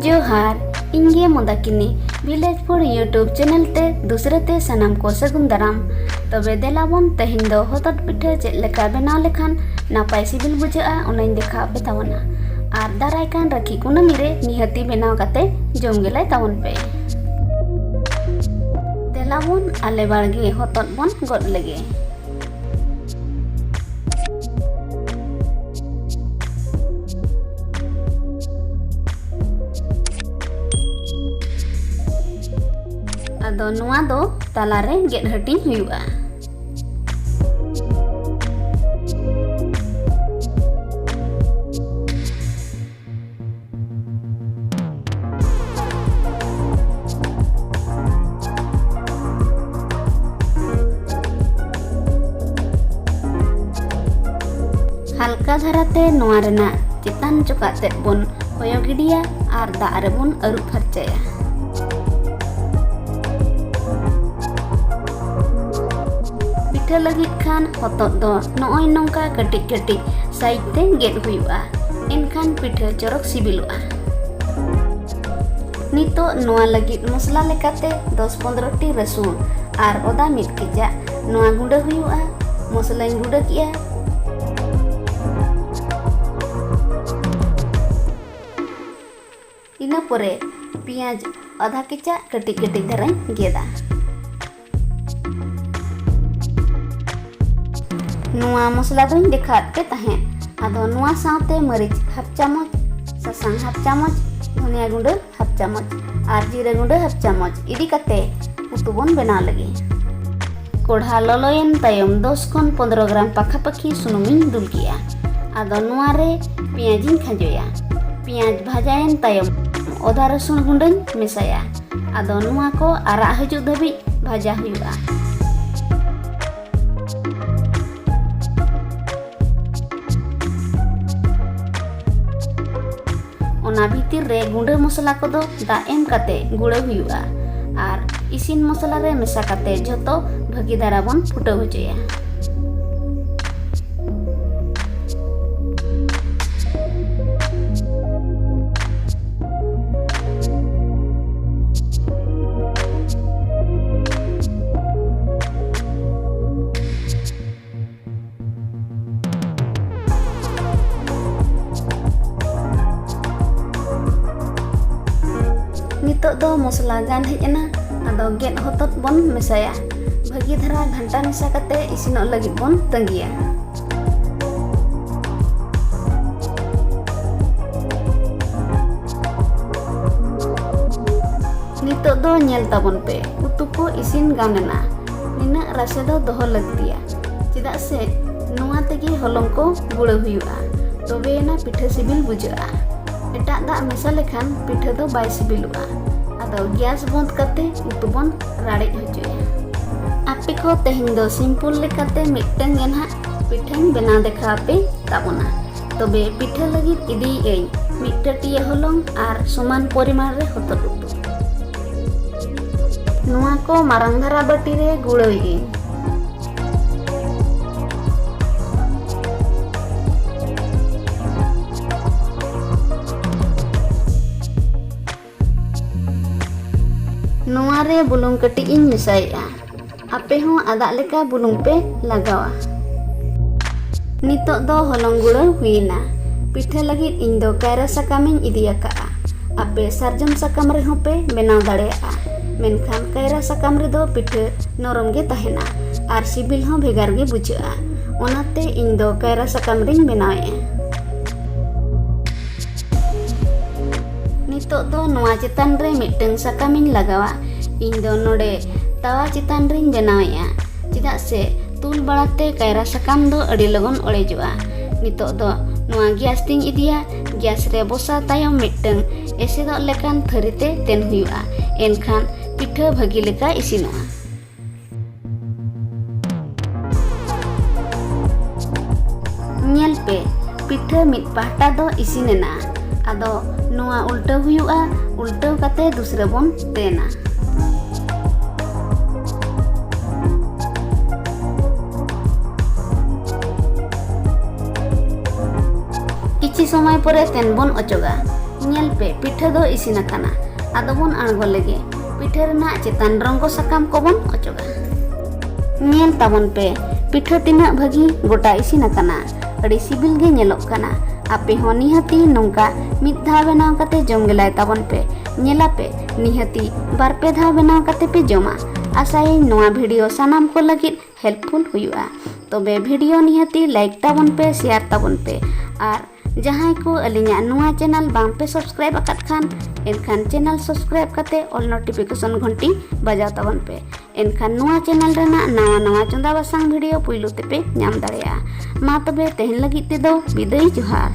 जोहार इंगे मोदाकिनी village food YouTube channel ते दूसरे ते सनाम को सगुन दाराम तबे देलाबन तेहिन दो होतट पिठा चेद लेका बनाव लेखान नापाय सिबिल बुझाआ ओनाइन देखा पे तावना आर दाराय कान राखी कुनामी रे निहती बनाव काते जम गेलाय तावन पे देलाबन आले बाड़गे होतट बन गद लेगे। आदो नुआ दो तालारे गेद हटिंग हुआ। हल्का धराते नुआ रेना चितान चुकाते बन होयो गिडिया आर दाग रे बन अरुप फरचाया। पिठा लगित खान होतोत दो नोय नोंका कटिक कटिक साइड ते गेद हुआ एनखान पिठा चरक सिबिलुआ। नितो नुआ लगित मसला लेकाते 10-15 टी रसुन आर ओदा मिट केजा नुआ गुंडा हुआ मसला गुंडा किया। इना परे पियाज आधा केचा कटिक कटिक धराई गेदा। नुआ मसला दों देखात पे तहें आदो नुआ सावते मरीच हाफ चामच सासांग हाफ चामच धनिया गुंडा हाफ चामच आर जीरा गुंडा हाफ चामच इदी कते उतु बन बनाव लगे। कोढ़ा ललोयन तायम 10-15 ग्राम पाखापाखी सुनुमिन दुल किया आदो नुआ रे पियाजिन खाजोया। पियाज भाजायन तायम ओदा रसुन गुंडाñ मेसाया आदो नुआ को आरा हजु धाबी भाजा हुआ। ओना भीतिर रे गुंडा मसला को दो दा एम काते गुड़ा हुआ आर इसिन मसला रे मेसा काते जतो भागी दारा बन फुटाव होचोया। नितो दो मसला गान हेजना आदो गेद होतत बन मेसाया भागी धरा घंटा मेसा काते इसिनो लगित बन तंगिया। नितो दो नेल ताबन पे उतु को इसिन गानेना निना रासे दो दोहो लगतिया चेदा से नुआ तेगे हलंग को गुड़ा हुआ तबेना पिठा सिबिल बुझाआ। एटा दा मेसा लेखान पिठा दो बाय सिबिलुआ आदो गैस बंद करते उतु बन राड़े होचोया। आपे को तेहिन दो सिंपल लेकाते मिटन गे ना पिठाñ बनाव देखा पे ताबोना तबे पिठा लगित इदी एई मिटटिया हलंग आर समान परिमाण रे होतट उतु नुआ को मारांग धारा बाटी रे गुड़ाई। नुआ रे बुलुंग कटी इन मिसाइया आपे हो आदा लेका बुलुंग पे लगावा। नितो दो हलंग गुड़ा हुईना पिठा लगित इन दो कायरा सकामिन इदियाका आपे सारजम सकाम रे हो पे बनाव दाड़ेया मेनखान कायरा सकाम रे दो पिठा नरम गे तहेना आर सिबिल हो भेगार गे बुझाआ ओनाते इन दो कायरा सकाम रिन बनावे। नितो दो नुआ चितान रे मिटन सकामिन लगावा इन दो नोडे तावा चितान रिन बनावेया चेदा से तुल बाड़ाते कायरा सकाम दो अड़ी लगन अड़ेजोआ। नितो दो नुआ गैस तिंग इदिया गैस रे बोसा तायम मिटन एसेदो लेकान थरीते तेन हुआ एनखान पिठा भागी लेका इसिनोआ। नेल पे पिठा मिट पाहटा दो इसिनेना आदो नुआ उल्टा हुआ उल्टा काते दूसरे बन तेना। किछि समय परे तेन बन अचोगा ᱧᱮᱞ ᱯᱮ ᱯᱤᱴᱷᱟᱹ ᱫᱚ ᱤᱥᱤᱱ ᱟᱠᱟᱱᱟ। ᱟᱫᱚ ᱵᱚᱱ ᱟᱬᱜᱚ ᱞᱮᱜᱮ। ᱯᱤᱴᱷᱟᱹ ᱨᱮᱱᱟᱜ ᱪᱮᱛᱟᱱ ᱨᱚᱝᱜᱚ ᱥᱟᱠᱟᱢ ᱠᱚᱵᱚᱱ ᱚᱪᱚᱜᱟ। ᱧᱮᱞ ᱛᱟᱵᱚᱱ ᱯᱮ ᱯᱤᱴᱷᱟᱹ ᱛᱤᱱᱟᱹᱜ ᱵᱷᱟᱹᱜᱤ ᱜᱚᱴᱟ ᱤᱥᱤᱱ ᱟᱠᱟᱱᱟ। ᱟᱹᱰᱤ ᱥᱤᱵᱤᱞ ᱜᱮ ᱧᱮᱞᱚᱜ ᱠᱟᱱᱟ। ᱟᱯᱮ ᱦᱚᱸ ᱱᱤᱦᱟᱹᱛᱤ ᱱᱚᱝᱠᱟ ᱢᱤᱫ ᱫᱷᱟᱣ ᱵᱮᱱᱟᱣ ᱠᱟᱛᱮ ᱡᱚᱢ ᱜᱮᱞᱟᱭ ᱛᱟᱵᱚᱱ ᱯᱮ। ᱧᱮᱞᱟᱯᱮ ᱱᱤᱦᱟᱹᱛᱤ ᱵᱟᱨ ᱯᱮ ᱫᱷᱟᱣ ᱵᱮᱱᱟᱣ ᱠᱟᱛᱮ ᱯᱮ ᱡᱚᱢᱟ। ᱟᱥᱟᱭᱟᱹᱧ ᱱᱚᱣᱟ ᱵᱷᱤᱰᱤᱭᱳ ᱥᱟᱱᱟᱢ ᱠᱚ ᱞᱟᱹᱜᱤᱫ ᱦᱮल्पफुल हुआ। तबे भिडियो निहाती लाइक ताबन पे शेयर ताबन पे और जहां को अलिया नुआ चैनल बांग पे सब्सक्राइब अकात खान एनखान चैनल सब्सक्राइब करते ऑल नोटिफिकेशन घंटी बजाव ताबन पे एनखान नुआ चैनल रेना नवा नवा चंदा बासांग भिडियो पुइलु ते पे नाम दाड़ेया। मा तबे तेहन लगी ते दो विदाई जोहार।